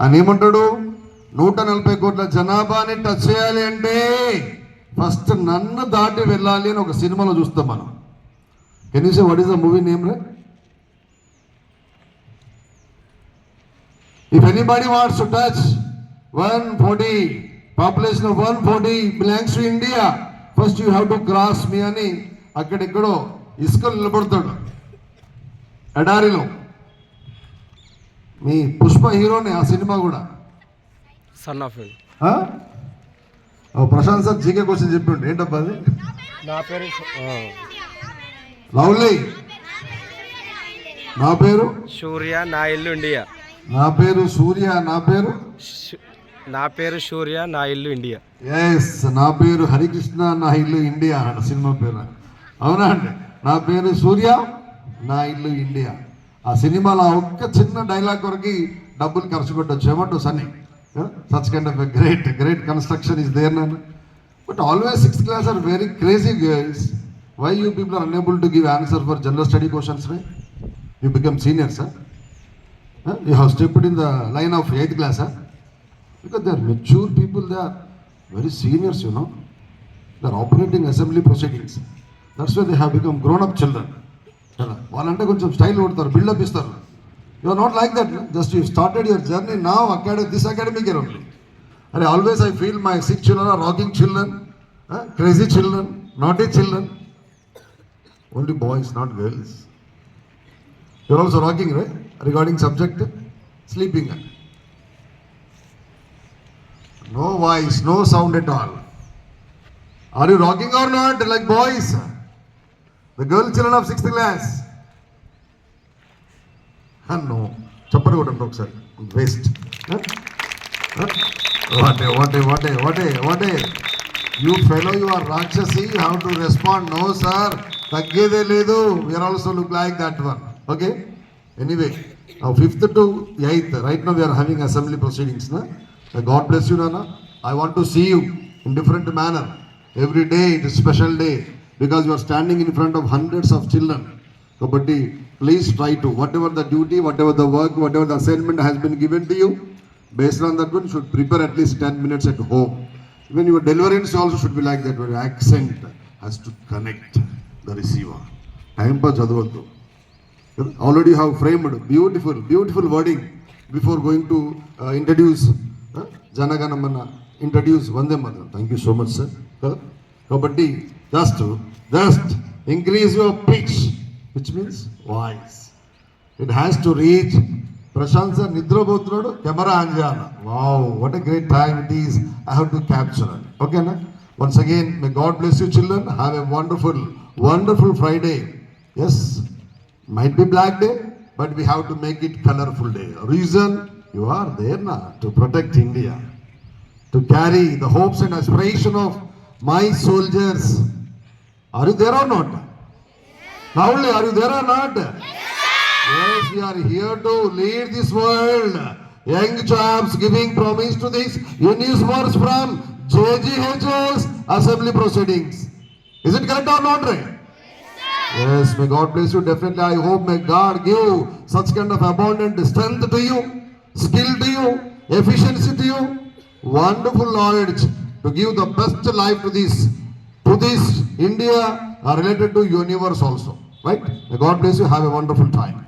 ఆయన ఏమంటాడు, 140 కోట్ల జనాభాని టచ్ చేయాలి అంటే ఫస్ట్ నన్ను దాటి వెళ్ళాలి అని ఒక సినిమాలో చూస్తాం మనం. Can you say what is the movie name ray? If anybody wants to touch 140, population of 140 belongs to India, first you have to cross me అని అక్కడెక్కడో ఇసుకలు నిలబడతాడు ఎడారిలో. మీ పుష్ప హీరోనే ఆ సినిమా కూడా. Son of Prashanth sir GK question చెప్పిండు. ఏంటబ్బా అది? నా పేరు లవ్లీ. నా పేరు సూర్య, నా ఇల్లు ఇండియా. నా పేరు సూర్య, నా పేరు సూర్య, నా ఇల్లు ఇండియా. ఎస్, నా పేరు హరికృష్ణ, నా ఇల్లు ఇండియా అన్న సినిమా పేరు. అవునా అండి? నా పేరు సూర్య, నా ఇల్లు ఇండియా. ఆ సినిమాలో ఒక్క చిన్న డైలాగ్ వరకు డబ్బులు ఖర్చు పెట్టచ్చు. ఏమంటావు Sunny? Such kind of great construction is there none. But always 6th class are very crazy girls. Why you people are unable to give answer for general study questions? You become seniors. You have stepped in the line of 8th class, because they are mature people, they are very seniors, you know. They are operating assembly proceedings. That's why they have become grown-up children. వాళ్ళంటే కొంచెం style కొడతారు, buildup ఇస్తారు. You are not like that. Just you started your journey now, this academic year only. And always I feel my 6 children are rocking children, crazy children, naughty children. Only boys, not girls. You are also rocking, right? Regarding subject sleeping, no voice, no sound at all. Are you rocking or not like boys? The girl children of 6th class? No, chapparu kodandi okasari. Waste. What a you fellow, you are rakshasi. How to respond? No sir, taggede ledu. We are also look like that one. Okay. Anyway, now 5th to 8th, right now we are having assembly proceedings. God bless you, Nana. I want to see you in different manner. Every day it is special day because you are standing in front of hundreds of children. So, but please try to, whatever the duty, whatever the work, whatever the assignment has been given to you, based on that one, you should prepare at least 10 minutes at home. Even your deliverance also should be like that, where your accent has to connect the receiver. Time pa chadavaddu. Already you have framed beautiful wording before going to introduce Janaganamana, introduce Vande Mataram. Thank you so much, sir. Kabatti, just increase your pitch, which means voice. It has to reach. Prashant sir nidra potunnadu, camera on cheyala. Wow, what a great time it is. I have to capture it. Okay na? Once again, may God bless you children. Have a wonderful Friday. Yes. Might be black day, but we have to make it colorful day. Reason, you are there now to protect India, to carry the hopes and aspiration of my soldiers. Are you there or not? Now only, are you there or not? Yes, we are here to lead this world. Young chaps giving promise to this news words from JGH's assembly proceedings. Is it correct or not, right? Yes, may God bless you. Definitely, I hope may God give such kind of abundant strength to you, skill to you, efficiency to you, wonderful knowledge to give the best life to this India related to universe also. Right? May God bless you. Have a wonderful time.